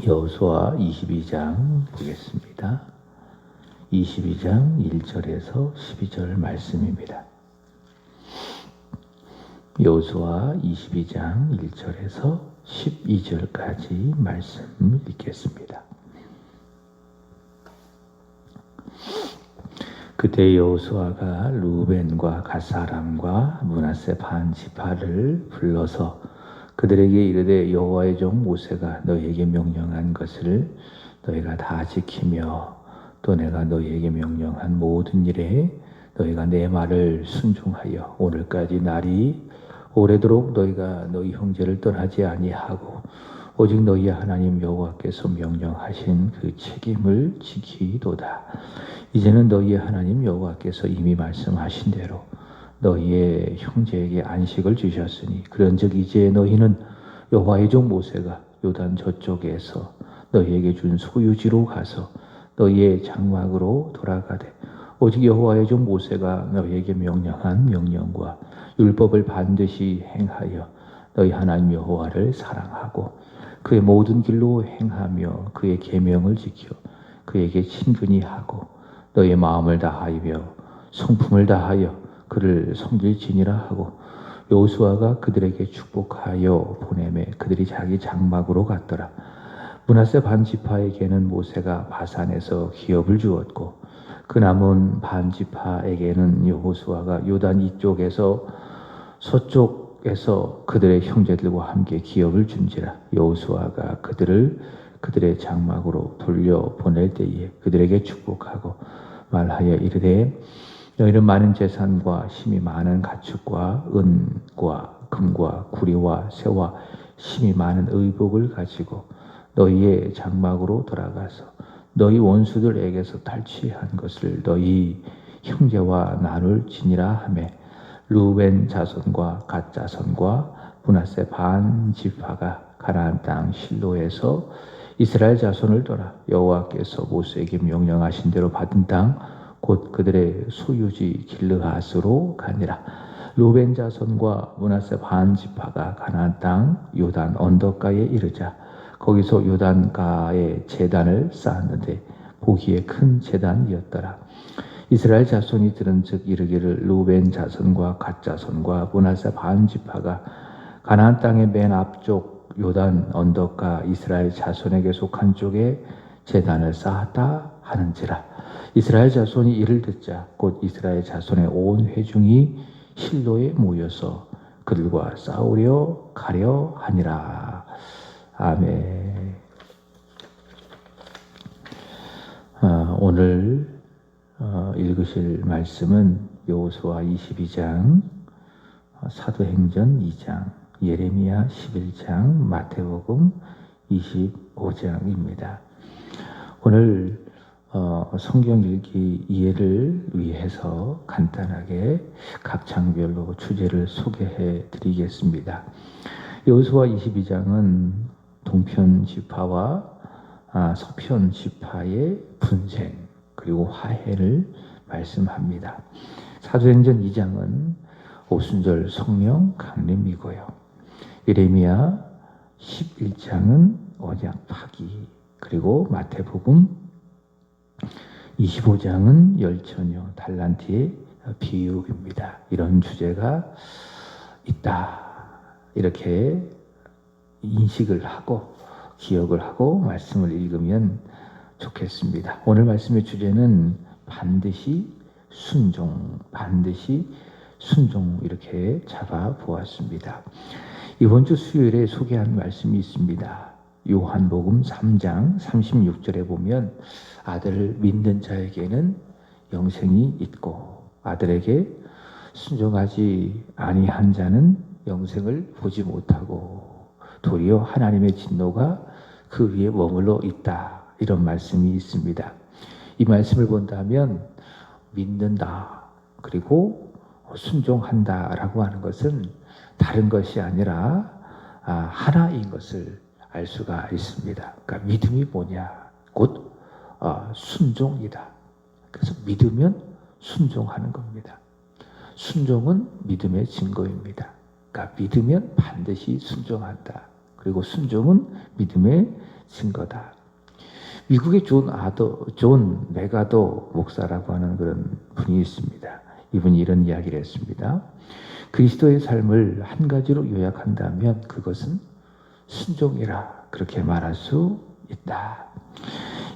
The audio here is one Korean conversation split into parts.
여호수아 22장 보겠습니다. 22장 1절에서 12절 말씀입니다. 여호수아 22장 1절에서 12절까지 말씀 읽겠습니다. 그때 여호수아가 루벤과 갓 사람과 므낫세 반 지파를 불러서 그들에게 이르되 여호와의 종 모세가 너희에게 명령한 것을 너희가 다 지키며 또 내가 너희에게 명령한 모든 일에 너희가 내 말을 순종하여 오늘까지 날이 오래도록 너희가 너희 형제를 떠나지 아니하고 오직 너희의 하나님 여호와께서 명령하신 그 책임을 지키도다. 이제는 너희의 하나님 여호와께서 이미 말씀하신 대로 너희의 형제에게 안식을 주셨으니 그런즉 이제 너희는 여호와의 종 모세가 요단 저쪽에서 너희에게 준 소유지로 가서 너희의 장막으로 돌아가되 오직 여호와의 종 모세가 너희에게 명령한 명령과 율법을 반드시 행하여 너희 하나님 여호와를 사랑하고 그의 모든 길로 행하며 그의 계명을 지켜 그에게 친근히 하고 너희의 마음을 다하여 성품을 다하여 그를 섬길지니라 하고 여호수아가 그들에게 축복하여 보내매 그들이 자기 장막으로 갔더라. 므낫세 반 지파에게는 모세가 바산에서 기업을 주었고 그 남은 반 지파에게는 여호수아가 요단 이쪽에서 서쪽에서 그들의 형제들과 함께 기업을 준지라. 여호수아가 그들을 그들의 장막으로 돌려 보낼 때에 그들에게 축복하고 말하여 이르되 너희는 많은 재산과 힘이 많은 가축과 은과 금과 구리와 새와 힘이 많은 의복을 가지고 너희의 장막으로 돌아가서 너희 원수들에게서 탈취한 것을 너희 형제와 나눌지니라 하매 루벤 자손과 갓 자손과 므낫세 반 지파가 가나안 땅 실로에서 이스라엘 자손을 떠나 여호와께서 모세에게 명령하신 대로 받은 땅 곧 그들의 소유지 길르앗으로 가니라. 루벤 자손과 므낫세 반 지파가 가나안 땅 요단 언덕가에 이르자 거기서 요단가에 제단을 쌓았는데 보기에 큰 제단이었더라. 이스라엘 자손이 들은즉 이르기를 루벤 자손과 갓 자손과 므낫세 반 지파가 가나안 땅의 맨 앞쪽 요단 언덕가 이스라엘 자손에게 속한 쪽에 제단을 쌓았다 하는지라. 이스라엘 자손이 이를 듣자 곧 이스라엘 자손의 온 회중이 실로에 모여서 그들과 싸우려 가려 하니라. 아멘. 오늘 읽으실 말씀은 여호수아 22장, 사도행전 2장, 예레미야 11장, 마태복음 25장입니다. 오늘 성경 읽기 이해를 위해서 간단하게 각 장별로 주제를 소개해 드리겠습니다. 여호수아 22장은 동편 지파와 서편 지파의 분쟁 그리고 화해를 말씀합니다. 사도행전 2장은 오순절 성령 강림이고요. 예레미야 11장은 언약 파기 그리고 마태복음 25장은 열처녀 달란트의 비유입니다. 이런 주제가 있다. 이렇게 인식을 하고 기억을 하고 말씀을 읽으면 좋겠습니다. 오늘 말씀의 주제는 반드시 순종 이렇게 잡아보았습니다. 이번 주 수요일에 소개한 말씀이 있습니다. 요한복음 3장 36절에 보면 아들을 믿는 자에게는 영생이 있고 아들에게 순종하지 아니한 자는 영생을 보지 못하고 도리어 하나님의 진노가 그 위에 머물러 있다. 이런 말씀이 있습니다. 이 말씀을 본다면 믿는다 그리고 순종한다라고 하는 것은 다른 것이 아니라 하나인 것을 알 수가 있습니다. 그러니까 믿음이 뭐냐? 곧 순종이다. 그래서 믿으면 순종하는 겁니다. 순종은 믿음의 증거입니다. 그러니까 믿으면 반드시 순종한다. 그리고 순종은 믿음의 진 거다. 미국의 존 메가도 목사라고 하는 그런 분이 있습니다. 이분이 이런 이야기를 했습니다. 그리스도의 삶을 한 가지로 요약한다면 그것은 순종이라 그렇게 말할 수 있다.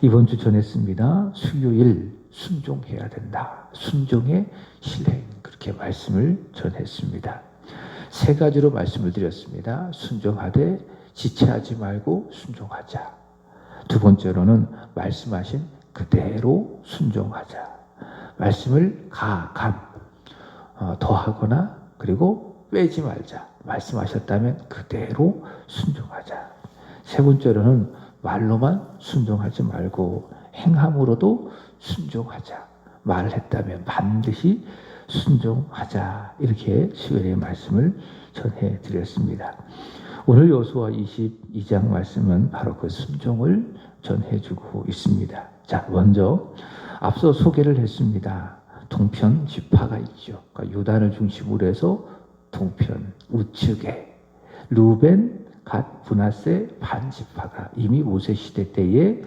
이번 주 전했습니다. 수요일 순종해야 된다. 순종의 실행 그렇게 말씀을 전했습니다. 세 가지로 말씀을 드렸습니다. 순종하되 지체하지 말고 순종하자. 두 번째로는 말씀하신 그대로 순종하자. 말씀을 더하거나 그리고 빼지 말자. 말씀하셨다면 그대로 순종하자. 세 번째로는 말로만 순종하지 말고 행함으로도 순종하자. 말을 했다면 반드시 순종하자. 이렇게 수요일의 말씀을 전해드렸습니다. 오늘 여호수아 22장 말씀은 바로 그 순종을 전해주고 있습니다. 자, 먼저 앞서 소개를 했습니다. 동편 지파가 있죠. 그러니까 요단을 중심으로 해서 동편 우측에 루벤, 갓, 므낫세 반 지파가 이미 모세 시대 때에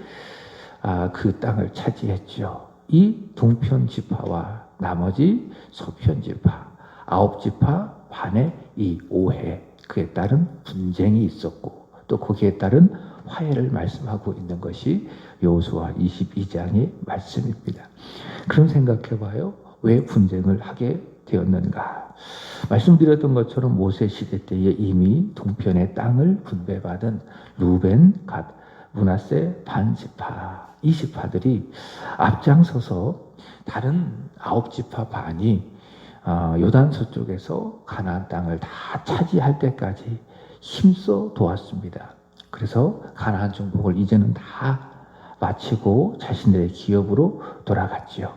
그 땅을 차지했죠. 이 동편 지파와 나머지 서편 지파 9지파 반의 이 오해, 그에 따른 분쟁이 있었고 또 거기에 따른 화해를 말씀하고 있는 것이 여호수아 22장의 말씀입니다. 그럼 생각해봐요. 왜 분쟁을 하게 되었는가? 말씀드렸던 것처럼 모세 시대 때에 이미 동편의 땅을 분배받은 루벤, 갓, 므낫세 반 지파 이 지파들이 앞장서서 다른 9지파 반이 요단 서쪽에서 가나안 땅을 다 차지할 때까지 힘써 도왔습니다. 그래서 가나안 정복을 이제는 다 마치고 자신들의 기업으로 돌아갔지요.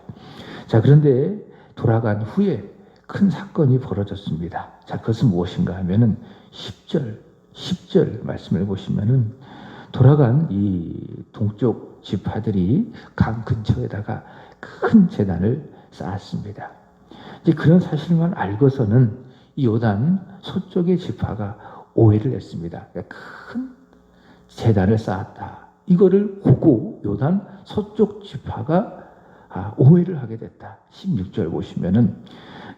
자, 그런데 돌아간 후에 큰 사건이 벌어졌습니다. 자, 그것은 무엇인가 하면은 10절 말씀을 보시면은 돌아간 이 동쪽 지파들이 강 근처에다가 큰 제단을 쌓았습니다. 이제 그런 사실만 알고서는 이 요단 서쪽의 지파가 오해를 했습니다. 큰 제단을 쌓았다. 이거를 보고 요단 서쪽 지파가 오해를 하게 됐다. 16절 보시면은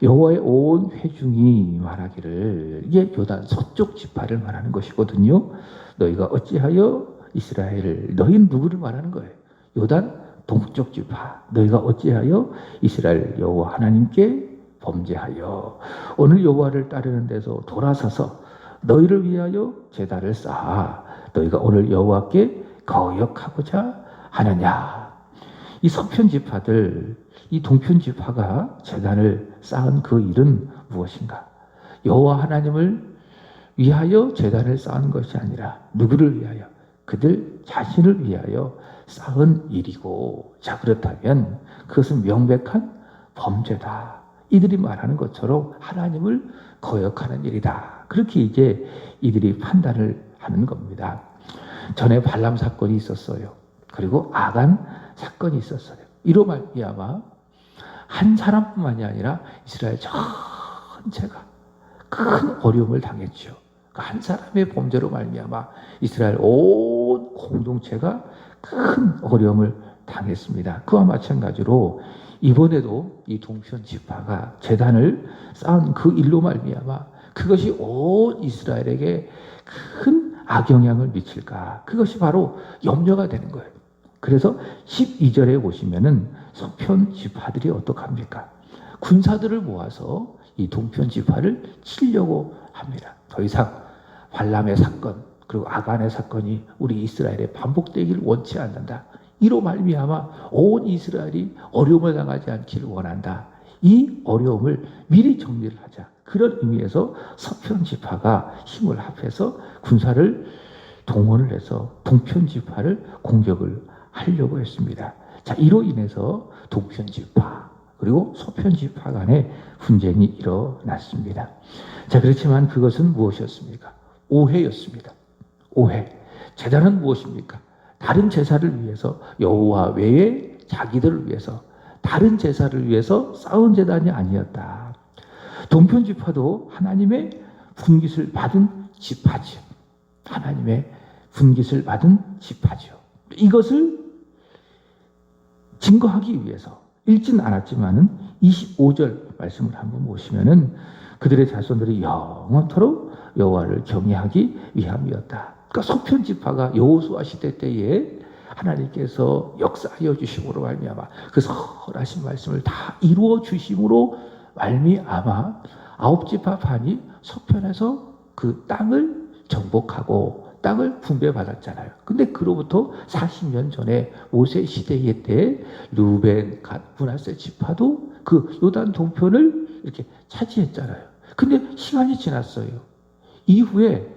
여호와의 온 회중이 말하기를, 이게 요단 서쪽 지파를 말하는 것이거든요. 너희가 어찌하여 이스라엘을, 너희는 누구를 말하는 거예요? 요단 동쪽 지파, 너희가 어찌하여 이스라엘 여호와 하나님께 범죄하여 오늘 여호와를 따르는 데서 돌아서서 너희를 위하여 제단을 쌓아 너희가 오늘 여호와께 거역하고자 하느냐. 이 서편 지파들, 이 동편 지파가 제단을 쌓은 그 일은 무엇인가? 여호와 하나님을 위하여 제단을 쌓은 것이 아니라 누구를 위하여? 그들 자신을 위하여 쌓은 일이고, 자, 그렇다면 그것은 명백한 범죄다. 이들이 말하는 것처럼 하나님을 거역하는 일이다. 그렇게 이제 이들이 판단을 하는 겁니다. 전에 발람 사건이 있었어요. 그리고 아간 사건이 있었어요. 이로 말미암아 한 사람뿐만이 아니라 이스라엘 전체가 큰 어려움을 당했죠. 한 사람의 범죄로 말미암아 이스라엘 온 공동체가 큰 어려움을 당했습니다. 그와 마찬가지로 이번에도 이 동편 지파가 제단을 쌓은 그 일로 말미암아 그것이 온 이스라엘에게 큰 악영향을 미칠까? 그것이 바로 염려가 되는 거예요. 그래서 12절에 보시면은 서편 지파들이 어떡합니까? 군사들을 모아서 이 동편 지파를 치려고 합니다. 더 이상 발람의 사건 그리고 아간의 사건이 우리 이스라엘에 반복되기를 원치 않는다. 이로 말미암아 온 이스라엘이 어려움을 당하지 않기를 원한다. 이 어려움을 미리 정리를 하자. 그런 의미에서 서편 지파가 힘을 합해서 군사를 동원을 해서 동편 지파를 공격을 하려고 했습니다. 자, 이로 인해서 동편 지파 그리고 서편 지파 간의 분쟁이 일어났습니다. 자, 그렇지만 그것은 무엇이었습니까? 오해였습니다. 오해. 제단은 무엇입니까? 다른 제사를 위해서, 여호와 외에 자기들을 위해서, 다른 제사를 위해서 쌓은 제단이 아니었다. 동편 지파도 하나님의 분깃을 받은 지파지. 하나님의 분깃을 받은 지파죠. 이것을 증거하기 위해서 읽진 않았지만은 25절 말씀을 한번 보시면은 그들의 자손들이 영원토록 여호와를 경외하기 위함이었다. 그러니까 소편 지파가 여호수아 시대 때에 하나님께서 역사하여 주심으로 말미암아 그 선하신 말씀을 다 이루어 주심으로 말미암아 아홉 지파 반이 서편에서 그 땅을 정복하고 땅을 분배받았잖아요. 근데 그로부터 40년 전에 모세 시대에 때 루벤, 갓, 므낫세 지파도 그 요단 동편을 이렇게 차지했잖아요. 근데 시간이 지났어요. 이후에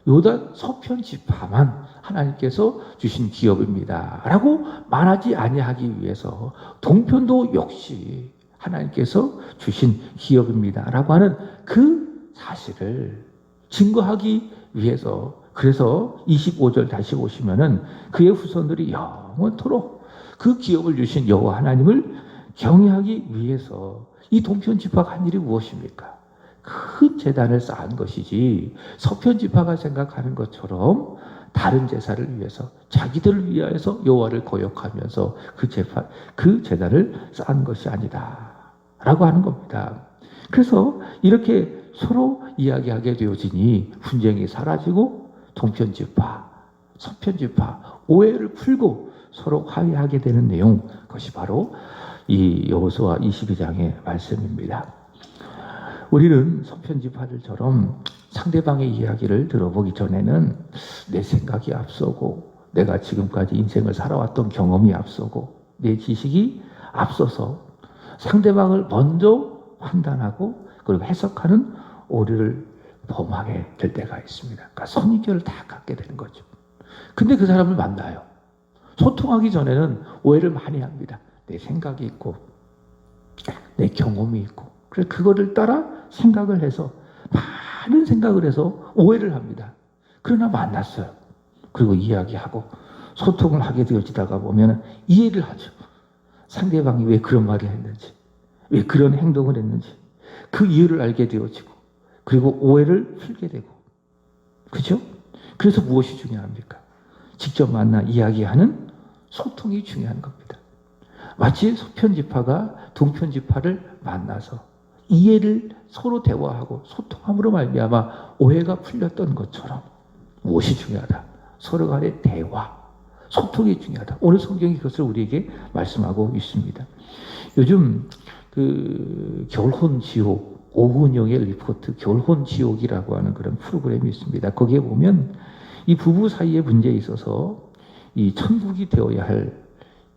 요단 서편 지파만 하나님께서 주신 기업입니다 라고 말하지 아니하기 위해서 동편도 역시 하나님께서 주신 기업입니다 라고 하는 그 사실을 증거하기 위해서, 그래서 25절 다시 보시면은 그의 후손들이 영원토록 그 기업을 주신 여호와 하나님을 경외하기 위해서 이 동편 지파가 한 일이 무엇입니까? 큰 제단을 쌓은 것이지 서편 지파가 생각하는 것처럼 다른 제사를 위해서 자기들을 위하여서 여호와를 거역하면서 그 제단을 쌓은 것이 아니다라고 하는 겁니다. 그래서 이렇게 서로 이야기하게 되어지니 분쟁이 사라지고 동편 지파, 서편 지파 오해를 풀고 서로 화해하게 되는 내용, 그것이 바로 이 여호수아 22장의 말씀입니다. 우리는 서편 지파들처럼 상대방의 이야기를 들어보기 전에는 내 생각이 앞서고 내가 지금까지 인생을 살아왔던 경험이 앞서고 내 지식이 앞서서 상대방을 먼저 판단하고 그리고 해석하는 오류를 범하게 될 때가 있습니다. 그러니까 선입견을 다 갖게 되는 거죠. 근데 그 사람을 만나요. 소통하기 전에는 오해를 많이 합니다. 내 생각이 있고 내 경험이 있고 그래서 그거를 따라 생각을 해서 많은 생각을 해서 오해를 합니다. 그러나 만났어요. 그리고 이야기하고 소통을 하게 되어지다가 보면 이해를 하죠. 상대방이 왜 그런 말을 했는지, 왜 그런 행동을 했는지 그 이유를 알게 되어지고 그리고 오해를 풀게 되고, 그죠? 그래서 무엇이 중요합니까? 직접 만나 이야기하는 소통이 중요한 겁니다. 마치 서편 지파가 동편 지파를 만나서 이해를 서로 대화하고 소통함으로 말미암아 오해가 풀렸던 것처럼 무엇이 중요하다? 서로 간의 대화, 소통이 중요하다. 오늘 성경이 그것을 우리에게 말씀하고 있습니다. 요즘 그 겨울혼 지옥, 오은영의 리포트 겨울혼 지옥이라고 하는 그런 프로그램이 있습니다. 거기에 보면 이 부부 사이의 문제에 있어서 이 천국이 되어야 할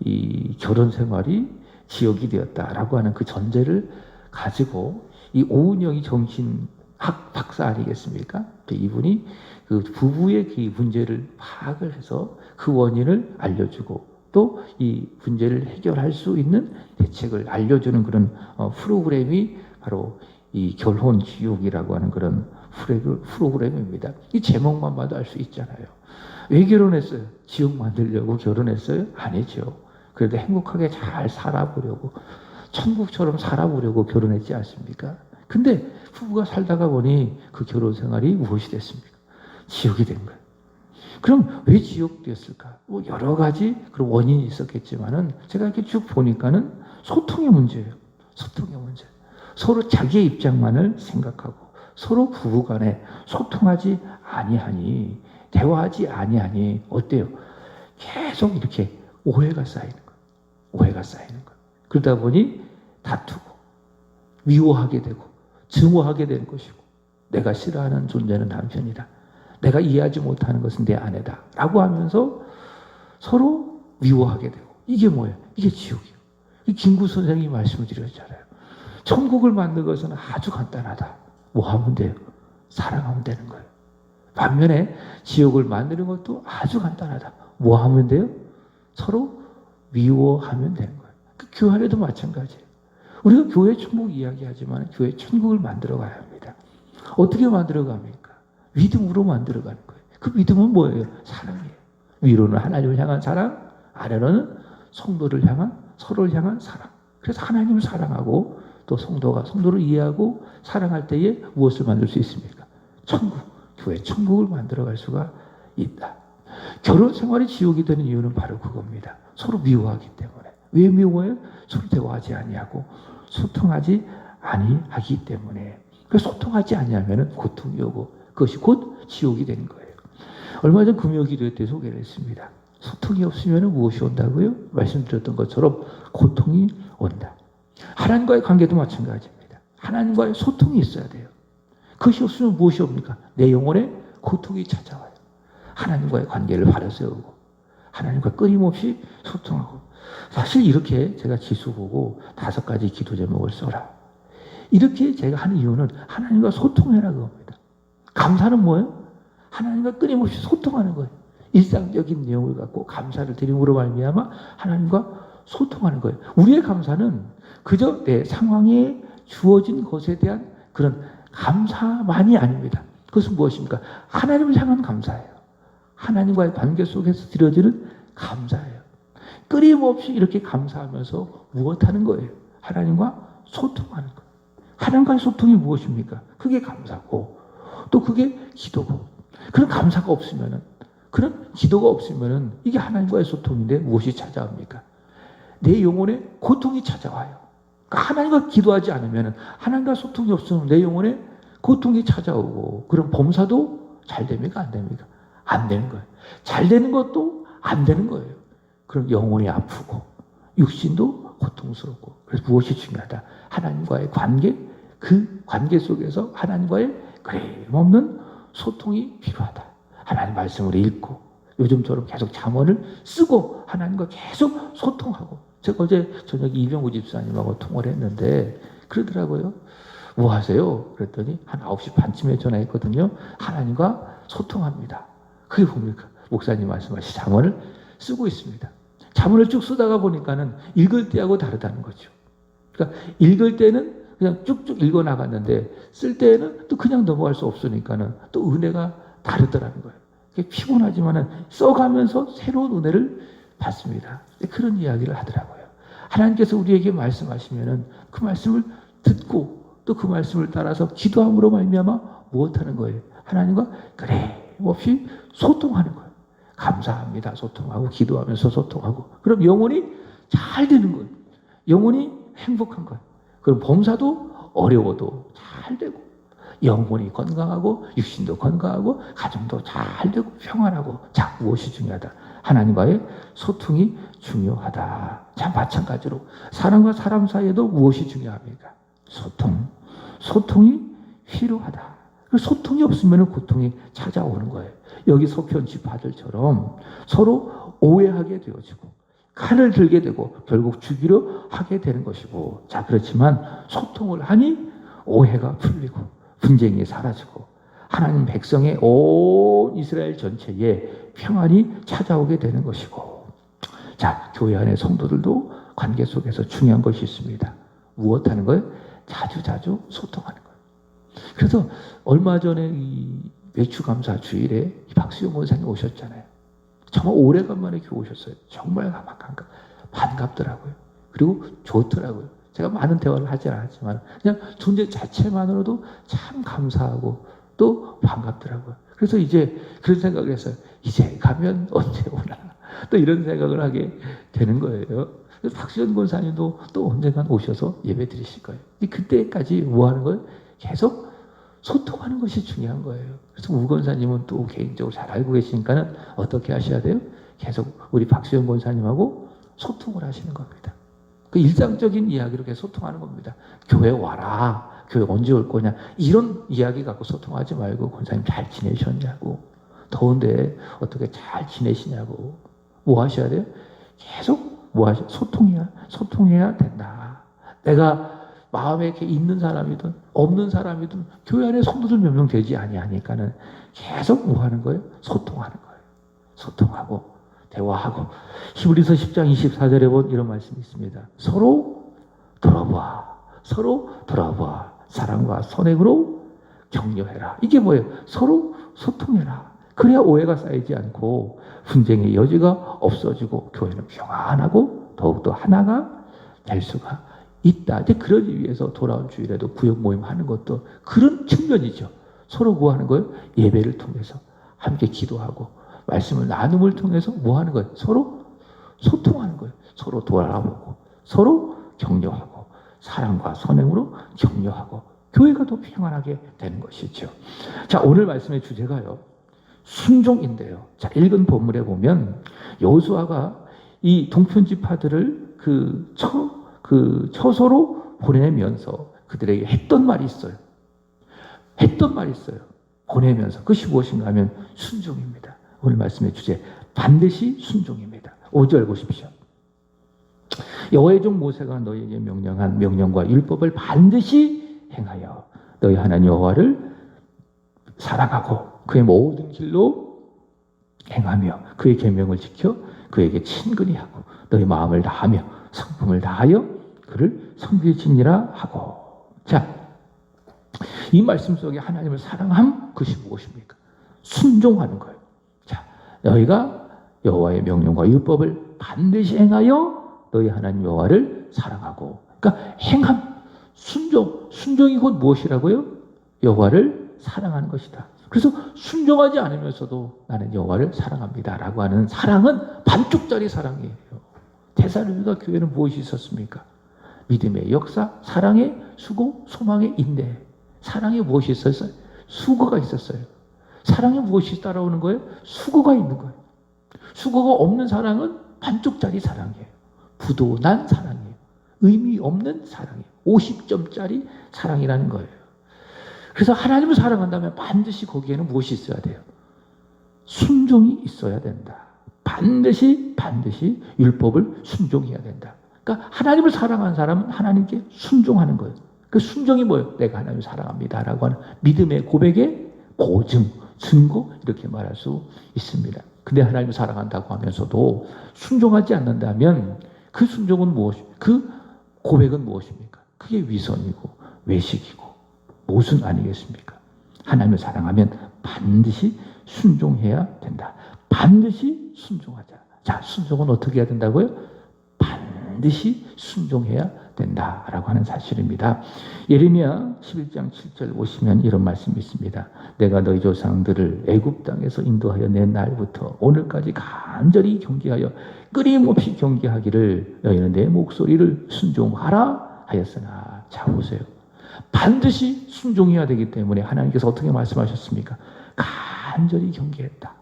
이 결혼 생활이 지옥이 되었다라고 하는 그 전제를 가지고 이 오은영이 정신학 박사 아니겠습니까? 이분이 그 부부의 그 문제를 파악을 해서 그 원인을 알려주고 또 이 문제를 해결할 수 있는 대책을 알려주는 그런 프로그램이 바로 이 결혼 지옥이라고 하는 그런 프로그램입니다. 이 제목만 봐도 알 수 있잖아요. 왜 결혼했어요? 지옥 만들려고 결혼했어요? 아니죠. 그래도 행복하게 잘 살아보려고, 천국처럼 살아보려고 결혼했지 않습니까? 근데 부부가 살다가 보니 그 결혼 생활이 무엇이 됐습니까? 지옥이 된 거예요. 그럼 왜 지옥 되었을까? 뭐 여러 가지 그런 원인이 있었겠지만은 제가 이렇게 쭉 보니까는 소통의 문제예요. 소통의 문제. 서로 자기의 입장만을 생각하고 서로 부부간에 소통하지 아니하니, 대화하지 아니하니 어때요? 계속 이렇게 오해가 쌓이는 거예요. 오해가 쌓이는 거예요. 그러다 보니 다투고 미워하게 되고 증오하게 되는 것이고, 내가 싫어하는 존재는 남편이다, 내가 이해하지 못하는 것은 내 아내다 라고 하면서 서로 미워하게 되고, 이게 뭐예요? 이게 지옥이에요. 김구 선생님이 말씀을 드렸잖아요. 천국을 만든 것은 아주 간단하다. 뭐 하면 돼요? 사랑하면 되는 거예요. 반면에 지옥을 만드는 것도 아주 간단하다. 뭐 하면 돼요? 서로 미워하면 되는 거예요. 그 교회 안에도 마찬가지예요. 우리가 교회 천국 이야기하지만 교회 천국을 만들어 가야 합니다. 어떻게 만들어 갑니까? 믿음으로 만들어 가는 거예요. 그 믿음은 뭐예요? 사랑이에요. 위로는 하나님을 향한 사랑, 아래로는 성도를 향한, 서로를 향한 사랑. 그래서 하나님을 사랑하고 또 성도가 성도를 이해하고 사랑할 때에 무엇을 만들 수 있습니까? 천국, 교회 천국을 만들어 갈 수가 있다. 결혼 생활이 지옥이 되는 이유는 바로 그겁니다. 서로 미워하기 때문에. 왜 미워해요? 서로 대화하지 아니하고 소통하지 아니하기 때문에. 그래서 소통하지 아니하면 고통이 오고 그것이 곧 지옥이 되는 거예요. 얼마 전 금요기도회 때 소개를 했습니다. 소통이 없으면 무엇이 온다고요? 말씀드렸던 것처럼 고통이 온다. 하나님과의 관계도 마찬가지입니다. 하나님과의 소통이 있어야 돼요. 그것이 없으면 무엇이 옵니까? 내 영혼에 고통이 찾아와요. 하나님과의 관계를 바로 세우고 하나님과 끊임없이 소통하고. 사실 이렇게 제가 지수 보고 5가지 기도 제목을 써라. 이렇게 제가 하는 이유는 하나님과 소통해라 그겁니다. 감사는 뭐예요? 하나님과 끊임없이 소통하는 거예요. 일상적인 내용을 갖고 감사를 드림으로 말미암아 하나님과 소통하는 거예요. 우리의 감사는 그저 내 상황에 주어진 것에 대한 그런 감사만이 아닙니다. 그것은 무엇입니까? 하나님을 향한 감사예요. 하나님과의 관계 속에서 드려지는 감사예요. 끊임없이 이렇게 감사하면서 무엇하는 거예요? 하나님과 소통하는 거예요. 하나님과의 소통이 무엇입니까? 그게 감사고 또 그게 기도고. 그런 감사가 없으면은, 그런 기도가 없으면은 이게 하나님과의 소통인데 무엇이 찾아옵니까? 내 영혼에 고통이 찾아와요. 그러니까 하나님과 기도하지 않으면은, 하나님과 소통이 없으면 내 영혼에 고통이 찾아오고, 그럼 범사도 잘 됩니까? 안 됩니까? 안 되는 거예요. 잘 되는 것도 안 되는 거예요. 그럼 영혼이 아프고 육신도 고통스럽고. 그래서 무엇이 중요하다? 하나님과의 관계, 그 관계 속에서 하나님과의 끊임없는 소통이 필요하다. 하나님 말씀을 읽고 요즘처럼 계속 잠언을 쓰고 하나님과 계속 소통하고. 제가 어제 저녁에 이병우 집사님하고 통화를 했는데 그러더라고요. 뭐 하세요? 그랬더니 한 9시 반쯤에 전화했거든요. 하나님과 소통합니다. 그게 뭡니까? 목사님 말씀하신 잠언을 쓰고 있습니다. 잠언을 쭉 쓰다가 보니까는 읽을 때하고 다르다는 거죠. 그러니까 읽을 때는 그냥 쭉쭉 읽어 나갔는데 쓸 때는 또 그냥 넘어갈 수 없으니까는 또 은혜가 다르더라는 거예요. 피곤하지만은 써가면서 새로운 은혜를 받습니다. 그런 이야기를 하더라고요. 하나님께서 우리에게 말씀하시면은 그 말씀을 듣고 또 그 말씀을 따라서 기도함으로 말미암아 무엇하는 거예요? 하나님과 끊임없이 소통하는 거예요. 감사합니다. 소통하고 기도하면서 소통하고. 그럼 영혼이 잘 되는 거예요. 영혼이 행복한 거예요. 그럼 범사도 어려워도 잘 되고 영혼이 건강하고 육신도 건강하고 가정도 잘 되고 평안하고. 자, 무엇이 중요하다? 하나님과의 소통이 중요하다. 자, 마찬가지로 사람과 사람 사이에도 무엇이 중요합니까? 소통이 필요하다. 소통이 없으면 고통이 찾아오는 거예요. 여기 소편 지파들처럼 서로 오해하게 되어지고 칼을 들게 되고 결국 죽이려 하게 되는 것이고. 자, 그렇지만 소통을 하니 오해가 풀리고 분쟁이 사라지고 하나님 백성의 온 이스라엘 전체에 평안이 찾아오게 되는 것이고. 자, 교회 안의 성도들도 관계 속에서 중요한 것이 있습니다. 무엇 하는 거예요? 자주 소통하는 거예요. 그래서 얼마 전에 이 매추감사 주일에 박수영 권사님 오셨잖아요. 정말 오래간만에 교회 오셨어요. 정말 반갑더라고요. 그리고 좋더라고요. 제가 많은 대화를 하지 않았지만 그냥 존재 자체만으로도 참 감사하고 또 반갑더라고요. 그래서 이제 그런 생각을 했어요. 이제 가면 언제 오나. 또 이런 생각을 하게 되는 거예요. 박수현 권사님도 또 언젠간 오셔서 예배 드리실 거예요. 그때까지 뭐 하는 거예요? 계속 소통하는 것이 중요한 거예요. 그래서 우 권사님은 또 개인적으로 잘 알고 계시니까는 어떻게 하셔야 돼요? 계속 우리 박수현 권사님하고 소통을 하시는 겁니다. 그 일상적인 이야기로 계속 소통하는 겁니다. 교회 와라. 교회 언제 올 거냐. 이런 이야기 갖고 소통하지 말고 권사님 잘 지내셨냐고. 더운데 어떻게 잘 지내시냐고. 뭐 하셔야 돼요? 계속 소통해야 된다. 내가 마음에 이렇게 있는 사람이든 없는 사람이든 교회 안에 성도들 몇 명 되지 아니하니까는 계속 뭐 하는 거예요? 소통하는 거예요. 소통하고 대화하고. 히브리서 10장 24절에 본 이런 말씀이 있습니다. 서로 돌아봐. 사랑과 선행으로 격려해라. 이게 뭐예요? 서로 소통해라. 그래야 오해가 쌓이지 않고 분쟁의 여지가 없어지고 교회는 평안하고 더욱더 하나가 될 수가 있다. 이제 그러기 위해서 돌아온 주일에도 구역 모임 하는 것도 그런 측면이죠. 서로 뭐 하는 거예요? 예배를 통해서 함께 기도하고 말씀을 나눔을 통해서 뭐 하는 거예요? 서로 소통하는 거예요. 서로 돌아보고 서로 격려하고 사랑과 선행으로 격려하고 교회가 더 평안하게 되는 것이죠. 자, 오늘 말씀의 주제가요, 순종인데요. 자, 읽은 본문에 보면 여호수아가 이 동편지파들을 처소로 보내면서 그들에게 했던 말이 있어요. 보내면서 그것이 무엇인가 하면 순종입니다. 오늘 말씀의 주제, 반드시 순종입니다. 5절 보십시오. 여호와의 종 모세가 너희에게 명령한 명령과 율법을 반드시 행하여 너희 하나님 여호와를 사랑하고 그의 모든 길로 행하며 그의 계명을 지켜 그에게 친근히 하고 너희 마음을 다하며 성품을 다하여 그를 섬길지니라 하고. 자, 이 말씀 속에 하나님을 사랑함, 그것이 무엇입니까? 순종하는 거예요. 자, 너희가 여호와의 명령과 율법을 반드시 행하여 너희 하나님 여호와를 사랑하고. 그러니까 행함, 순종이 곧 무엇이라고요? 여호와를 사랑하는 것이다. 그래서 순종하지 않으면서도 나는 여호와를 사랑합니다라고 하는 사랑은 반쪽짜리 사랑이에요. 데살로니가 교회는 무엇이 있었습니까? 믿음의 역사, 사랑의 수고, 소망의 인내. 사랑에 무엇이 있었어요? 수고가 있었어요. 사랑에 무엇이 따라오는 거예요? 수고가 있는 거예요. 수고가 없는 사랑은 반쪽짜리 사랑이에요. 부도난 사랑이에요. 의미 없는 사랑이에요. 50점짜리 사랑이라는 거예요. 그래서 하나님을 사랑한다면 반드시 거기에는 무엇이 있어야 돼요? 순종이 있어야 된다. 반드시 율법을 순종해야 된다. 그러니까 하나님을 사랑하는 사람은 하나님께 순종하는 거예요. 그 순종이 뭐예요? 내가 하나님을 사랑합니다라고 하는 믿음의 고백의 고증, 증거, 이렇게 말할 수 있습니다. 근데 하나님을 사랑한다고 하면서도 순종하지 않는다면 그 순종은 그 고백은 무엇입니까? 그게 위선이고 외식이고 모순 아니겠습니까? 하나님을 사랑하면 반드시 순종해야 된다. 반드시 순종하자. 자, 순종은 어떻게 해야 된다고요? 반드시 순종해야 된다라고 하는 사실입니다. 예레미야 11장 7절 보시면 이런 말씀이 있습니다. 내가 너희 조상들을 애굽 땅에서 인도하여 낸 날부터 오늘까지 간절히 경계하여 끊임없이 경계하기를 너희는 내 목소리를 순종하라 하였으나. 자, 보세요. 반드시 순종해야 되기 때문에 하나님께서 어떻게 말씀하셨습니까? 간절히 경계했다.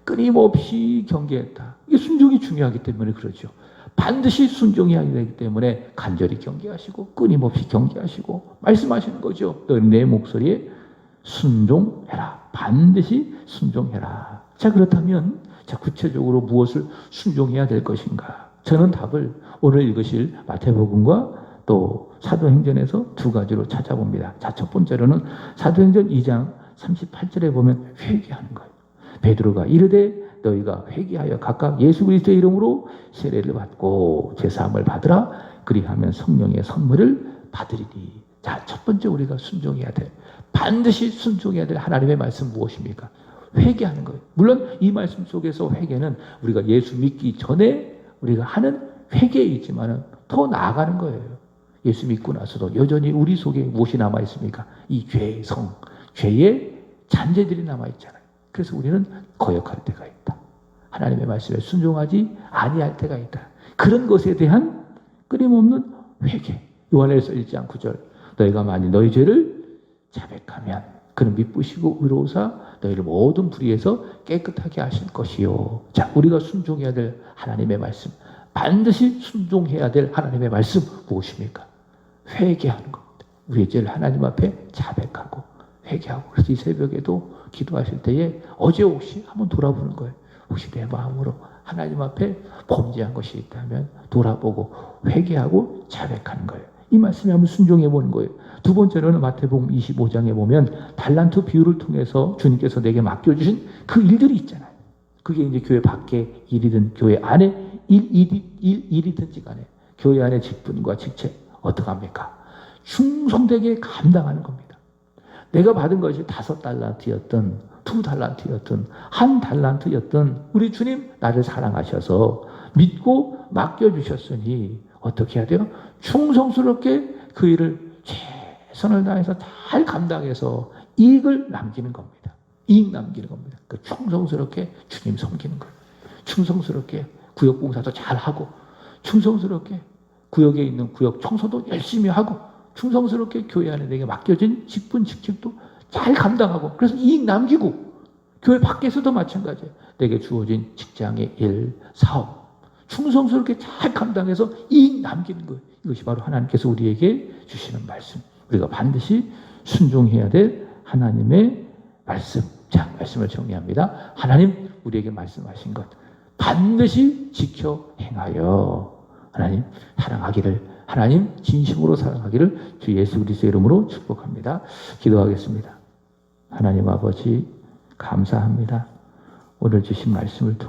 끊임없이 경계했다. 이게 순종이 중요하기 때문에 그러죠. 반드시 순종해야 되기 때문에 간절히 경계하시고 끊임없이 경계하시고 말씀하시는 거죠. 너는 내 목소리에 순종해라. 반드시 순종해라. 자, 그렇다면 자, 구체적으로 무엇을 순종해야 될 것인가? 저는 답을 오늘 읽으실 마태복음과 또 사도행전에서 두 가지로 찾아봅니다. 자, 첫 번째로는 사도행전 2장 38절에 보면 회개하는 거예요. 베드로가 이르되 너희가 회개하여 각각 예수 그리스도의 이름으로 세례를 받고 제사함을 받으라. 그리하면 성령의 선물을 받으리니. 자, 첫 번째 우리가 순종해야 될, 반드시 순종해야 될 하나님의 말씀 무엇입니까? 회개하는 거예요. 물론 이 말씀 속에서 회개는 우리가 예수 믿기 전에 우리가 하는 회개이지만 더 나아가는 거예요. 예수 믿고 나서도 여전히 우리 속에 무엇이 남아있습니까? 이 죄의 성, 죄의 잔재들이 남아있잖아요. 그래서 우리는 거역할 때가 있다. 하나님의 말씀에 순종하지 아니할 때가 있다. 그런 것에 대한 끊임없는 회개. 요한일서 1장 9절. 너희가 만일 너희 죄를 자백하면 그는 미쁘시고 의로우사 너희를 모든 불의에서 깨끗하게 하실 것이요. 자, 우리가 순종해야 될 하나님의 말씀, 반드시 순종해야 될 하나님의 말씀 무엇입니까? 회개하는 겁니다. 우리의 죄를 하나님 앞에 자백하고 회개하고. 그래서 이 새벽에도 기도하실 때에 어제 혹시 한번 돌아보는 거예요. 혹시 내 마음으로 하나님 앞에 범죄한 것이 있다면 돌아보고 회개하고 자백하는 거예요. 이 말씀에 한번 순종해 보는 거예요. 두 번째로는 마태복음 25장에 보면 달란트 비유를 통해서 주님께서 내게 맡겨주신 그 일들이 있잖아요. 그게 이제 교회 밖에 일이든 교회 안에 일이든지 간에 교회 안에 직분과 직책 어떻게 합니까? 충성되게 감당하는 겁니다. 내가 받은 것이 5달란트였던 2달란트였던 1달란트였던 우리 주님 나를 사랑하셔서 믿고 맡겨주셨으니 어떻게 해야 돼요? 충성스럽게 그 일을 최선을 다해서 잘 감당해서 이익을 남기는 겁니다. 이익 남기는 겁니다. 그 충성스럽게 주님 섬기는 거예요. 충성스럽게 구역 봉사도 잘하고, 충성스럽게 구역에 있는 구역 청소도 열심히 하고, 충성스럽게 교회 안에 내게 맡겨진 직분 직책도 잘 감당하고, 그래서 이익 남기고, 교회 밖에서도 마찬가지예요. 내게 주어진 직장의 일, 사업, 충성스럽게 잘 감당해서 이익 남기는 거예요. 이것이 바로 하나님께서 우리에게 주시는 말씀. 우리가 반드시 순종해야 될 하나님의 말씀. 자, 말씀을 정리합니다. 하나님 우리에게 말씀하신 것 반드시 지켜 행하여 하나님 사랑하기를, 하나님 진심으로 사랑하기를 주 예수 그리스도의 이름으로 축복합니다. 기도하겠습니다. 하나님 아버지 감사합니다. 오늘 주신 말씀을 통해